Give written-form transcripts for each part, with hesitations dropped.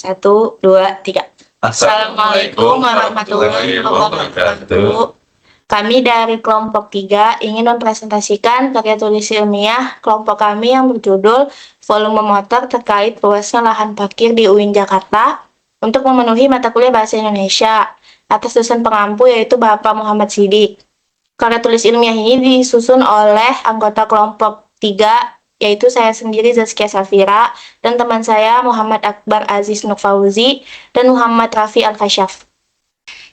1, 2, 3. Assalamualaikum warahmatullahi wabarakatuh. Kami dari kelompok 3 ingin mempresentasikan karya tulis ilmiah kelompok kami yang berjudul Volume Motor terkait luasnya lahan parkir di UIN Jakarta untuk memenuhi mata kuliah Bahasa Indonesia atas dosen pengampu yaitu Bapak Muhammad Sidik. Karya tulis ilmiah ini disusun oleh anggota kelompok 3 yaitu saya sendiri Zaskia Safira dan teman saya Muhammad Akbar Aziz Nurfauzi dan Muhammad Rafi Al-Kasyaf.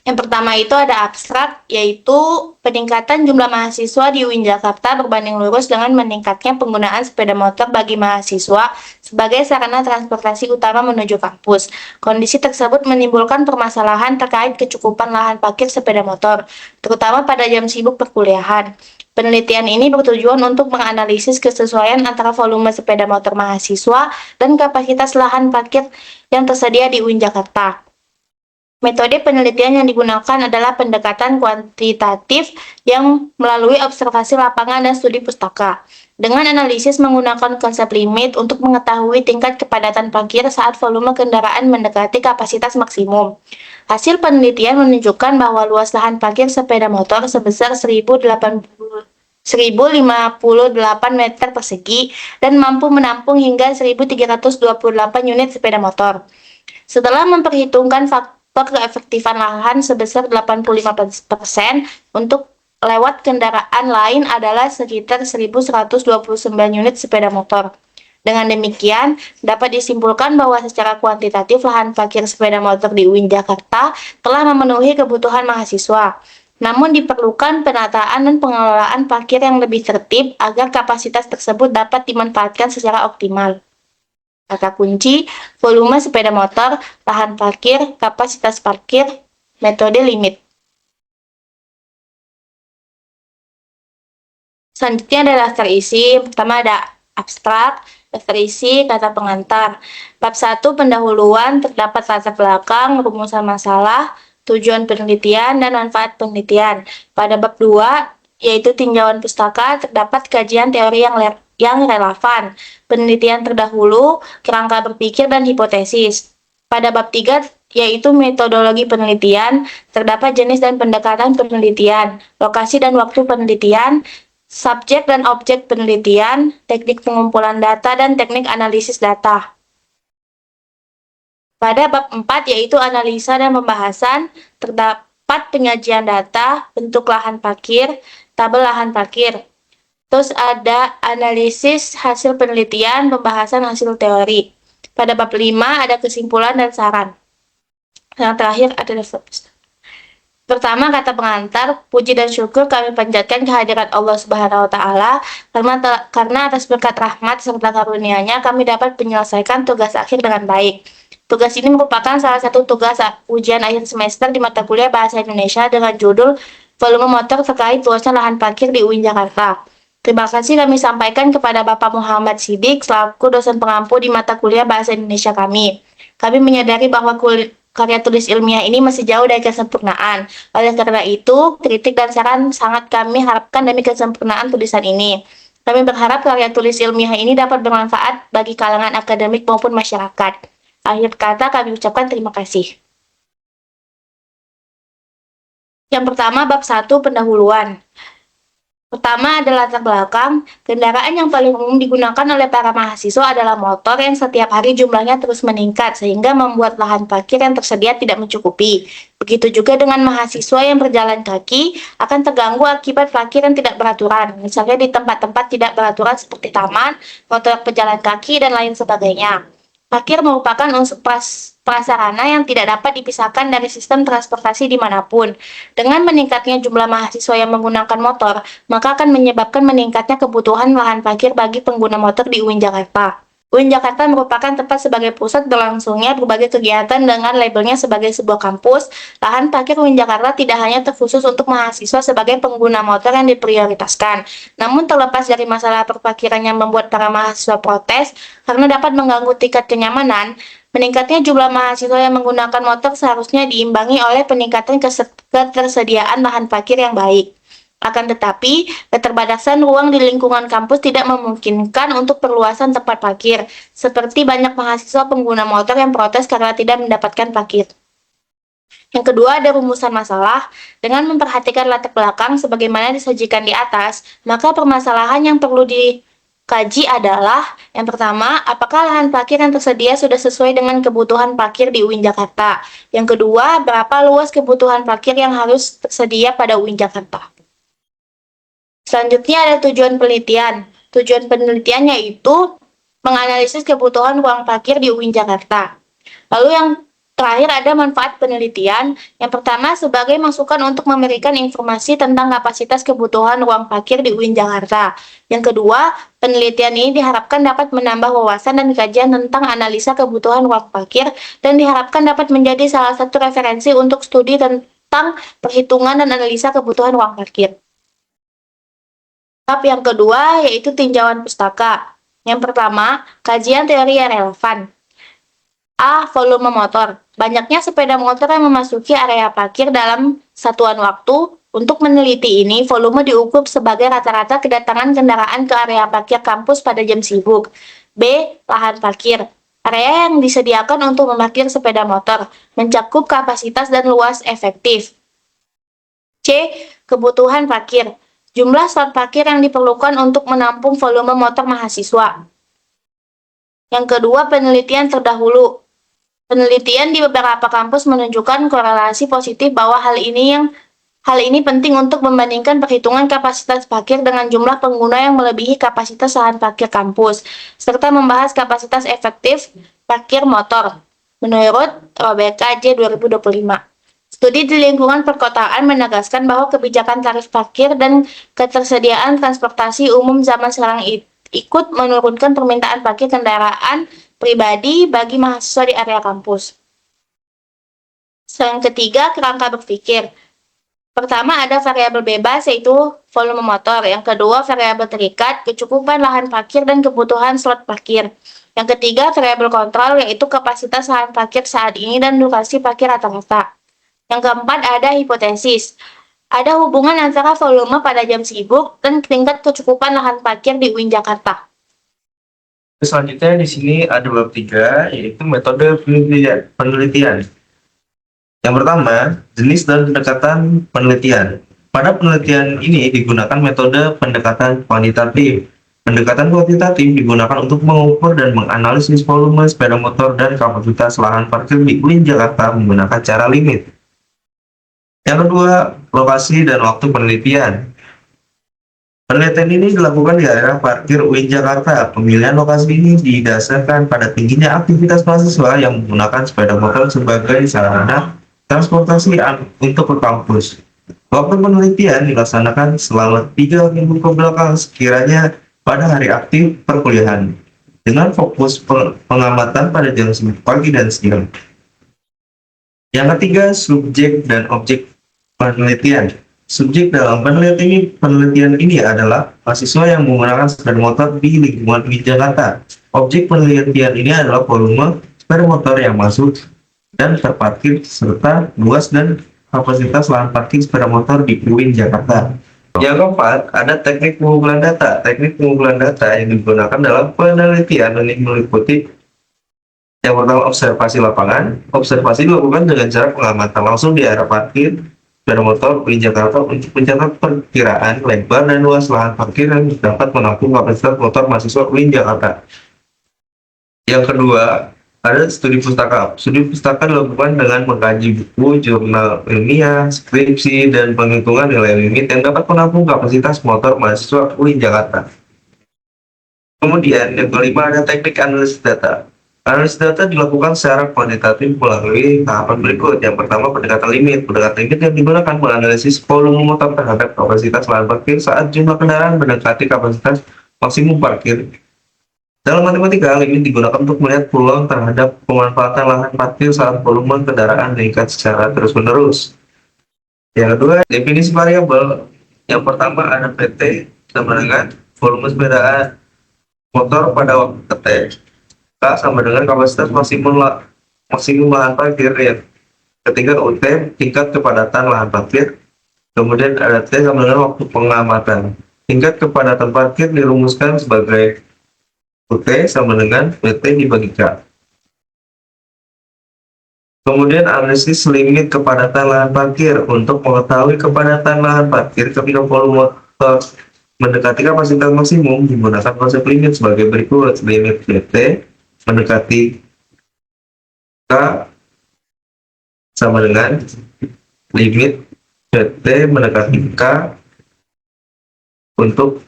Yang pertama itu ada abstrak, yaitu peningkatan jumlah mahasiswa di UIN Jakarta berbanding lurus dengan meningkatnya penggunaan sepeda motor bagi mahasiswa sebagai sarana transportasi utama menuju kampus. Kondisi tersebut menimbulkan permasalahan terkait kecukupan lahan parkir sepeda motor, terutama pada jam sibuk perkuliahan. Penelitian ini bertujuan untuk menganalisis kesesuaian antara volume sepeda motor mahasiswa dan kapasitas lahan parkir yang tersedia di UIN Jakarta. Metode penelitian yang digunakan adalah pendekatan kuantitatif yang melalui observasi lapangan dan studi pustaka. Dengan analisis menggunakan konsep limit untuk mengetahui tingkat kepadatan parkir saat volume kendaraan mendekati kapasitas maksimum. Hasil penelitian menunjukkan bahwa luas lahan parkir sepeda motor sebesar 1058 meter persegi dan mampu menampung hingga 1328 unit sepeda motor. Setelah memperhitungkan faktor keefektifan lahan sebesar 85% untuk lewat kendaraan lain adalah sekitar 1.129 unit sepeda motor. Dengan demikian, dapat disimpulkan bahwa secara kuantitatif lahan parkir sepeda motor di UIN Jakarta telah memenuhi kebutuhan mahasiswa. Namun diperlukan penataan dan pengelolaan parkir yang lebih tertib agar kapasitas tersebut dapat dimanfaatkan secara optimal. Kata kunci, volume sepeda motor, lahan parkir, kapasitas parkir, metode limit. Selanjutnya ada daftar isi. Pertama ada abstrak, daftar isi, kata pengantar. Bab 1 pendahuluan, terdapat latar belakang, rumusan masalah, tujuan penelitian, dan manfaat penelitian. Pada bab 2, yaitu tinjauan pustaka, terdapat kajian teori yang relevan, penelitian terdahulu, kerangka berpikir, dan hipotesis. Pada bab 3, yaitu metodologi penelitian, terdapat jenis dan pendekatan penelitian, lokasi dan waktu penelitian, subjek dan objek penelitian, teknik pengumpulan data, dan teknik analisis data. Pada bab 4, yaitu analisa dan pembahasan, terdapat penyajian data, bentuk lahan parkir, tabel lahan parkir. Terus ada analisis hasil penelitian, pembahasan hasil teori. Pada bab 5 ada kesimpulan dan saran. Yang terakhir ada referensi. Pertama, kata pengantar, puji dan syukur kami panjatkan kehadirat Allah Subhanahu wa Ta'ala karena atas berkat rahmat serta karunia-Nya kami dapat menyelesaikan tugas akhir dengan baik. Tugas ini merupakan salah satu tugas ujian akhir semester di mata kuliah Bahasa Indonesia dengan judul Volume Motor terkait luasnya lahan parkir di UIN Jakarta. Terima kasih kami sampaikan kepada Bapak Muhammad Sidik selaku dosen pengampu di mata kuliah Bahasa Indonesia kami. Kami menyadari bahwa karya tulis ilmiah ini masih jauh dari kesempurnaan. Oleh karena itu, kritik dan saran sangat kami harapkan demi kesempurnaan tulisan ini. Kami berharap karya tulis ilmiah ini dapat bermanfaat bagi kalangan akademik maupun masyarakat. Akhir kata kami ucapkan terima kasih. Yang pertama, bab 1 pendahuluan. Pertama ada latar belakang. Kendaraan yang paling umum digunakan oleh para mahasiswa adalah motor yang setiap hari jumlahnya terus meningkat sehingga membuat lahan parkir yang tersedia tidak mencukupi. Begitu juga dengan mahasiswa yang berjalan kaki akan terganggu akibat parkir yang tidak beraturan, misalnya di tempat-tempat tidak beraturan seperti taman, motor pejalan kaki, dan lain sebagainya. Parkir merupakan unsur prasarana yang tidak dapat dipisahkan dari sistem transportasi dimanapun. Dengan meningkatnya jumlah mahasiswa yang menggunakan motor, maka akan menyebabkan meningkatnya kebutuhan lahan parkir bagi pengguna motor di UIN Jakarta. UIN Jakarta merupakan tempat sebagai pusat berlangsungnya berbagai kegiatan dengan labelnya sebagai sebuah kampus. Lahan parkir UIN Jakarta tidak hanya terkhusus untuk mahasiswa sebagai pengguna motor yang diprioritaskan, namun terlepas dari masalah perparkiran yang membuat para mahasiswa protes karena dapat mengganggu tingkat kenyamanan, meningkatnya jumlah mahasiswa yang menggunakan motor seharusnya diimbangi oleh peningkatan ketersediaan lahan parkir yang baik. Akan tetapi, keterbatasan ruang di lingkungan kampus tidak memungkinkan untuk perluasan tempat parkir, seperti banyak mahasiswa pengguna motor yang protes karena tidak mendapatkan parkir. Yang kedua, ada rumusan masalah. Dengan memperhatikan latar belakang sebagaimana disajikan di atas, maka permasalahan yang perlu dikaji adalah, yang pertama, apakah lahan parkir yang tersedia sudah sesuai dengan kebutuhan parkir di UIN Jakarta? Yang kedua, berapa luas kebutuhan parkir yang harus tersedia pada UIN Jakarta? Selanjutnya ada tujuan penelitian. Tujuan penelitian yaitu menganalisis kebutuhan ruang parkir di UIN Jakarta. Lalu yang terakhir ada manfaat penelitian. Yang pertama sebagai masukan untuk memberikan informasi tentang kapasitas kebutuhan ruang parkir di UIN Jakarta. Yang kedua, penelitian ini diharapkan dapat menambah wawasan dan kajian tentang analisa kebutuhan ruang parkir dan diharapkan dapat menjadi salah satu referensi untuk studi tentang perhitungan dan analisa kebutuhan ruang parkir. Tahap yang kedua yaitu tinjauan pustaka. Yang pertama, kajian teori yang relevan. A. Volume motor. Banyaknya sepeda motor yang memasuki area parkir dalam satuan waktu. Untuk meneliti ini, volume diukur sebagai rata-rata kedatangan kendaraan ke area parkir kampus pada jam sibuk. B. Lahan parkir. Area yang disediakan untuk memarkir sepeda motor, mencakup kapasitas dan luas efektif. C. Kebutuhan parkir. Jumlah slot parkir yang diperlukan untuk menampung volume motor mahasiswa. Yang kedua, penelitian terdahulu. Penelitian di beberapa kampus menunjukkan korelasi positif bahwa hal ini penting untuk membandingkan perhitungan kapasitas parkir dengan jumlah pengguna yang melebihi kapasitas lahan parkir kampus, serta membahas kapasitas efektif parkir motor. Menurut ROBK J 2025. Studi di lingkungan perkotaan menegaskan bahwa kebijakan tarif parkir dan ketersediaan transportasi umum zaman sekarang ikut menurunkan permintaan parkir kendaraan pribadi bagi mahasiswa di area kampus. Yang ketiga, kerangka berpikir. Pertama, ada variabel bebas yaitu volume motor. Yang kedua, variabel terikat, kecukupan lahan parkir dan kebutuhan slot parkir. Yang ketiga, variabel kontrol yaitu kapasitas lahan parkir saat ini dan durasi parkir rata-rata. Yang keempat, ada hipotesis. Ada hubungan antara volume pada jam sibuk dan tingkat kecukupan lahan parkir di UIN Jakarta. Selanjutnya di sini ada bab 3 yaitu metode penelitian. Yang pertama, jenis dan pendekatan penelitian. Pada penelitian ini digunakan metode pendekatan kuantitatif. Pendekatan kuantitatif digunakan untuk mengukur dan menganalisis volume sepeda motor dan kapasitas lahan parkir di UIN Jakarta menggunakan cara limit. Yang kedua, lokasi dan waktu penelitian. Penelitian ini dilakukan di area parkir UIN Jakarta. Pemilihan lokasi ini didasarkan pada tingginya aktivitas mahasiswa yang menggunakan sepeda motor sebagai sarana transportasi untuk ke kampus. Waktu penelitian dilaksanakan selama 3 minggu ke belakang sekiranya pada hari aktif perkuliahan, dengan fokus pengamatan pada jam 9 pagi dan siang. Yang ketiga, subjek dan objek penelitian. Subjek dalam penelitian ini adalah mahasiswa yang menggunakan sepeda motor di lingkungan UIN Jakarta. Objek penelitian ini adalah volume sepeda motor yang masuk dan terparkir serta luas dan kapasitas lahan parkir sepeda motor di UIN Jakarta. Yang keempat, ada teknik pengumpulan data. Teknik pengumpulan data yang digunakan dalam penelitian ini meliputi yang pertama, observasi lapangan. Observasi dilakukan dengan cara pengamatan langsung di area parkir sepeda motor UIN Jakarta untuk mencatat perkiraan lebar dan luas lahan parkir yang dapat menampung kapasitas motor mahasiswa UIN Jakarta. Yang kedua, ada studi pustaka. Studi pustaka dilakukan dengan mengkaji buku, jurnal ilmiah, skripsi, dan penghitungan nilai limit yang dapat menampung kapasitas motor mahasiswa UIN Jakarta. Kemudian, yang kelima ada teknik analisis data. Analisis data dilakukan secara kuantitatif melalui tahapan berikut. Yang pertama, pendekatan limit. Pendekatan limit yang digunakan menganalisis volume motor terhadap kapasitas lahan parkir saat jumlah kendaraan mendekati kapasitas maksimum parkir. Dalam matematika, limit digunakan untuk melihat peluang terhadap pemanfaatan lahan parkir saat volume kendaraan meningkat secara terus-menerus. Yang kedua, definisi variabel. Yang pertama ada PT sama dengan volume sepeda motor pada waktu T. K sama dengan kapasitas maksimum lahan parkir. Ketiga, UT tingkat kepadatan lahan parkir. Kemudian ada T sama dengan waktu pengamatan. Tingkat kepadatan parkir dirumuskan sebagai UT sama dengan PT dibagi K. Kemudian analisis limit kepadatan lahan parkir. Untuk mengetahui kepadatan lahan parkir ketika volume motor mendekati kapasitas maksimum, digunakan konsep limit sebagai berikut. Limit PT mendekati K sama dengan limit PT mendekati K untuk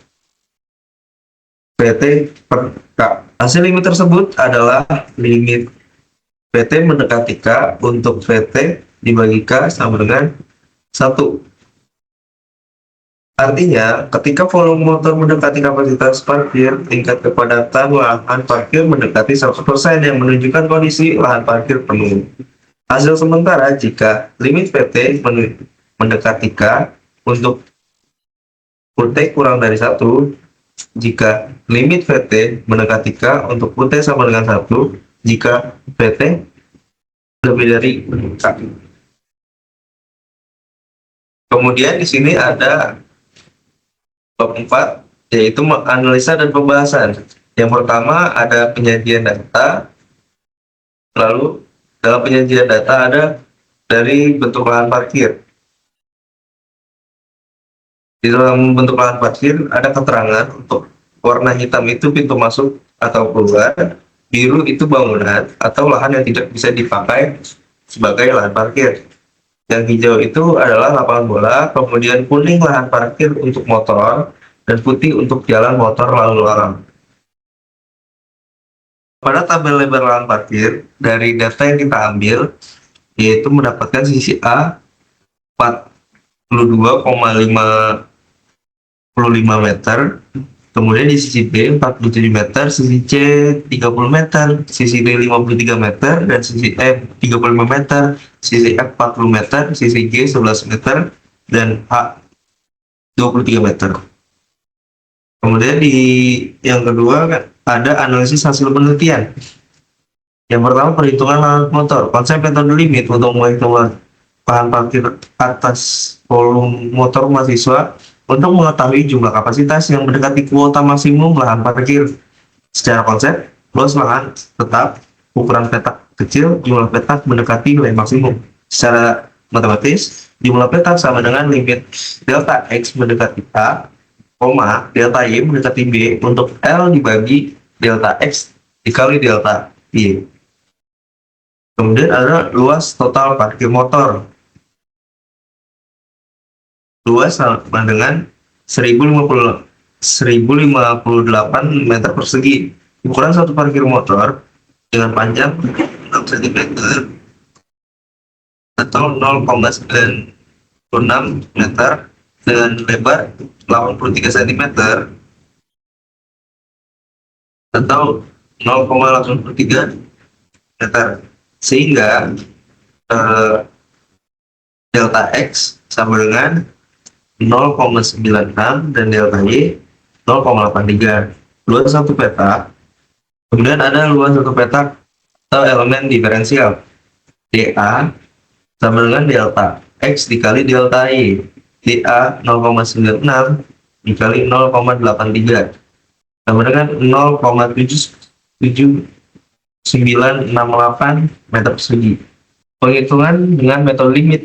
PT per K. Hasil limit tersebut adalah limit PT mendekati K untuk PT dibagi K sama dengan 1. Artinya, ketika volume motor mendekati kapasitas parkir, tingkat kepadatan lahan parkir mendekati 100% yang menunjukkan kondisi lahan parkir penuh. Hasil sementara jika limit PT mendekati K untuk UT kurang dari 1, jika limit VT mendekati K untuk UT sama dengan 1, jika VT lebih dari K. Kemudian di sini ada bab 4, yaitu analisa dan pembahasan. Yang pertama ada penyajian data, lalu dalam penyajian data ada dari bentuk lahan parkir. Di dalam bentuk lahan parkir ada keterangan untuk warna hitam itu pintu masuk atau keluar, biru itu bangunan atau lahan yang tidak bisa dipakai sebagai lahan parkir. Yang hijau itu adalah lapangan bola, kemudian kuning lahan parkir untuk motor, dan putih untuk jalan motor lalu lalang. Pada tabel lebar lahan parkir, dari data yang kita ambil, yaitu mendapatkan sisi A 42,55 meter, kemudian di sisi B 47 meter, sisi C 30 meter, sisi D 53 meter, dan sisi E 35 meter, sisi F 40 meter, sisi G 11 meter, dan H 23 meter. Kemudian di yang kedua ada analisis hasil penelitian. Yang pertama perhitungan lahan motor. Konsep metode limit untuk menghitung lahan parkir atas volume motor mahasiswa untuk mengetahui jumlah kapasitas yang mendekati kuota maksimum lahan parkir. Secara konsep, luas lahan tetap, ukuran petak kecil, jumlah petak mendekati nilai maksimum. Secara matematis, jumlah petak sama dengan limit delta X mendekati A, delta Y mendekati B untuk L dibagi delta X dikali delta Y. Kemudian ada luas total parkir motor. Luas sama dengan 1058 meter persegi. Ukuran satu parkir motor dengan panjang 6 cm atau 0,96 meter dengan lebar 83 cm atau 0,83 meter, sehingga delta X sama dengan 0,96 dan delta Y 0,83. Luas satu petak. Kemudian ada luas satu petak atau elemen diferensial. dA sama dengan delta X dikali delta Y. dA 0,96 dikali 0,83 sama dengan 0,7968 meter persegi. Penghitungan dengan metode limit.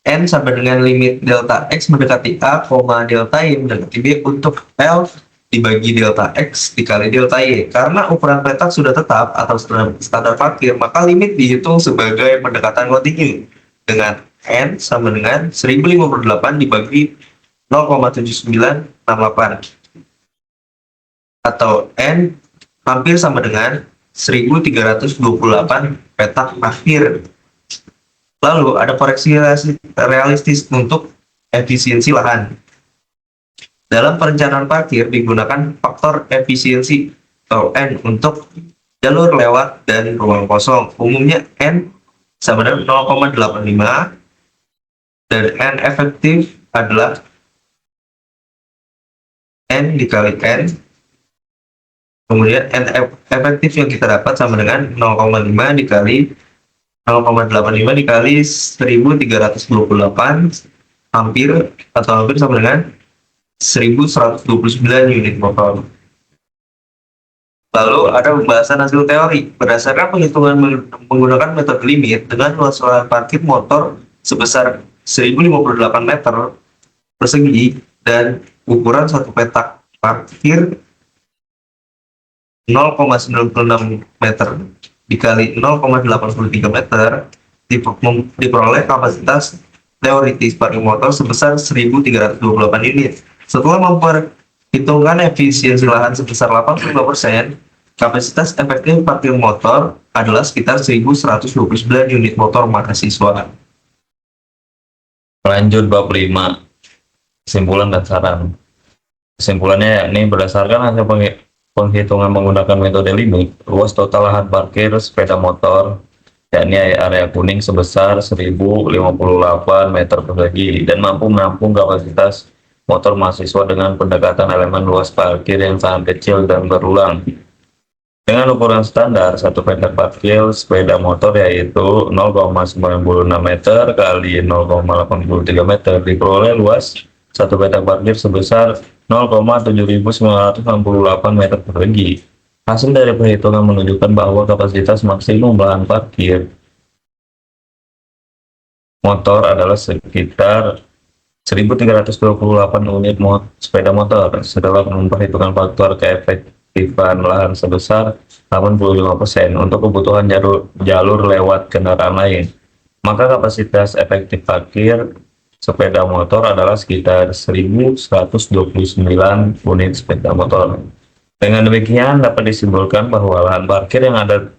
N sama dengan limit delta X mendekati A, delta Y mendekati B untuk L dibagi delta X dikali delta Y. Karena ukuran petak sudah tetap atau standar parkir, maka limit dihitung sebagai pendekatan kontinu dengan N sama dengan 1058 dibagi 0,7968 atau N hampir sama dengan 1328 petak parkir. Lalu ada koreksi realistis untuk efisiensi lahan. Dalam perencanaan parkir digunakan faktor efisiensi atau N untuk jalur lewat dan ruang kosong. Umumnya N sama dengan 0,85 dan N efektif adalah N dikali N. Kemudian N efektif yang kita dapat sama dengan 0,5 dikali 0,85 dikali 1328 hampir sama dengan 1129 unit motor. Lalu ada pembahasan hasil teori. Berdasarkan penghitungan menggunakan metode limit dengan luas lahan parkir motor sebesar 1058 meter persegi dan ukuran satu petak parkir 0,96 meter dikali 0,83 meter diperoleh kapasitas teoritis parkir motor sebesar 1328 unit. Setelah memperhitungkan efisiensi lahan sebesar 85%, kapasitas efektif parkir motor adalah sekitar 1129 unit motor mahasiswa. Lanjut bab 5, kesimpulan dan saran. Kesimpulannya yakni berdasarkan hasil penghitungan menggunakan metode limit, luas total lahan parkir sepeda motor yakni area kuning sebesar 1058 meter persegi dan mampu menampung kapasitas motor mahasiswa dengan pendekatan elemen luas parkir yang sangat kecil dan berulang. Dengan ukuran standar, satu petak parkir sepeda motor yaitu 0,96 meter kali 0,83 meter diperoleh luas satu petak parkir sebesar 0,7968 meter persegi. Hasil dari perhitungan menunjukkan bahwa kapasitas maksimum lahan parkir motor adalah sekitar 1328 unit sepeda motor setelah memperhitungkan faktor keefektifan lahan sebesar 85% untuk kebutuhan jalur lewat kendaraan lain. Maka kapasitas efektif parkir sepeda motor adalah sekitar 1129 unit sepeda motor. Dengan demikian dapat disimpulkan bahwa lahan parkir yang ada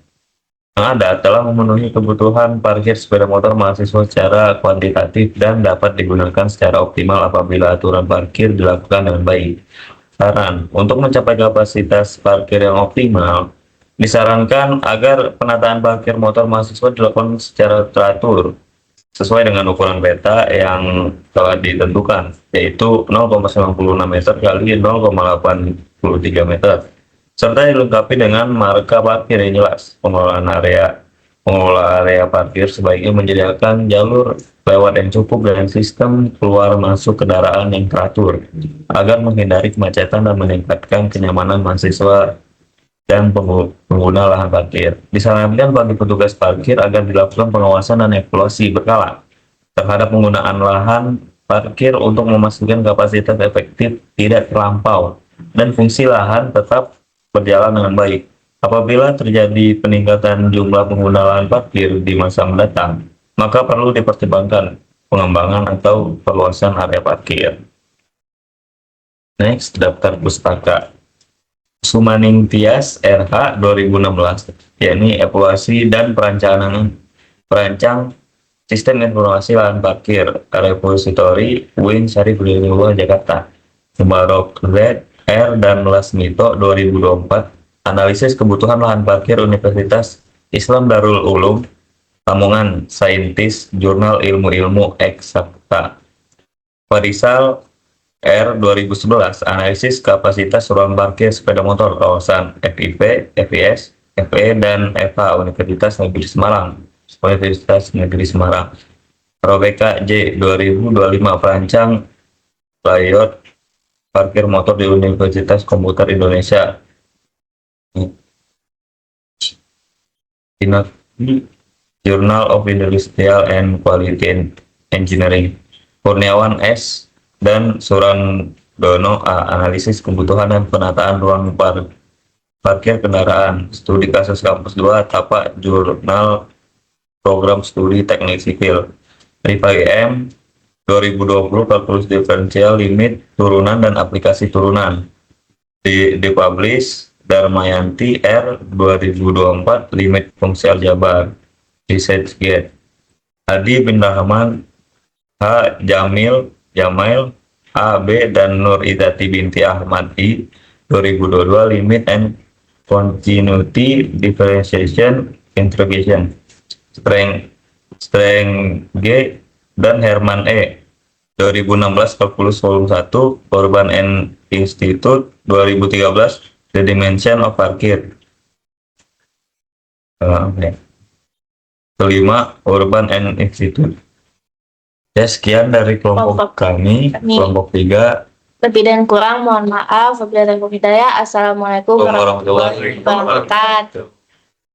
telah memenuhi kebutuhan parkir sepeda motor mahasiswa secara kuantitatif dan dapat digunakan secara optimal apabila aturan parkir dilakukan dengan baik. Saran, untuk mencapai kapasitas parkir yang optimal, disarankan agar penataan parkir motor mahasiswa dilakukan secara teratur sesuai dengan ukuran peta yang telah ditentukan, yaitu 0,96 meter kali 0,83 meter. Serta dilengkapi dengan marka parkir yang jelas. Pengelola area parkir sebaiknya menyediakan jalur lewat yang cukup dengan sistem keluar masuk kendaraan yang teratur agar menghindari kemacetan dan meningkatkan kenyamanan mahasiswa dan pengguna lahan parkir. Disarankan bagi petugas parkir agar dilakukan pengawasan dan evaluasi berkala terhadap penggunaan lahan parkir untuk memastikan kapasitas efektif tidak terlampau dan fungsi lahan tetap berjalan dengan baik. Apabila terjadi peningkatan jumlah pengguna lahan parkir di masa mendatang, maka perlu dipertimbangkan pengembangan atau perluasan area parkir. Next, daftar pustaka. Sumaning Tias RH 2016, yakni evaluasi dan perancang sistem informasi lahan parkir repositori UIN Syarif Hidayatullah Jakarta. Mubarok Z R dan Lasmito 2024, analisis kebutuhan lahan parkir Universitas Islam Darul Ulum Lamongan, Saintis Jurnal Ilmu-Ilmu Eksakta. Farisal R 2011, analisis kapasitas ruang parkir sepeda motor kawasan FIP, FIS, FE, dan EVA Universitas Negeri Semarang. Robeka J 2025, perancang layout parkir motor di Universitas Komputer Indonesia. Journal of Industrial and Quality Engineering. Kurniawan S dan Surandono A, analisis kebutuhan dan penataan ruang parkir kendaraan. Studi kasus kampus 2, Tapak Jurnal Program Studi Teknik Sipil. Rifai M 2020, kalkulus diferensial limit turunan dan aplikasi turunan. Dipublish Darmayanti R 2024, limit fungsi aljabar. ResearchGate. Hadi bin Rahman H. Jamail A. B. dan Nur Idati binti Ahmad I 2022, limit and continuity differentiation integration. Strength G dan Herman E 2016, kalkulus volume 1, Urban and Institute 2013, The Dimension of Parkir. Kelima, Urban and Institute. Ya, sekian dari kelompok kami, kelompok 3. Lebih dan kurang mohon maaf. Wabillahi taufiq wal hidayah. Assalamualaikum warahmatullahi wabarakatuh.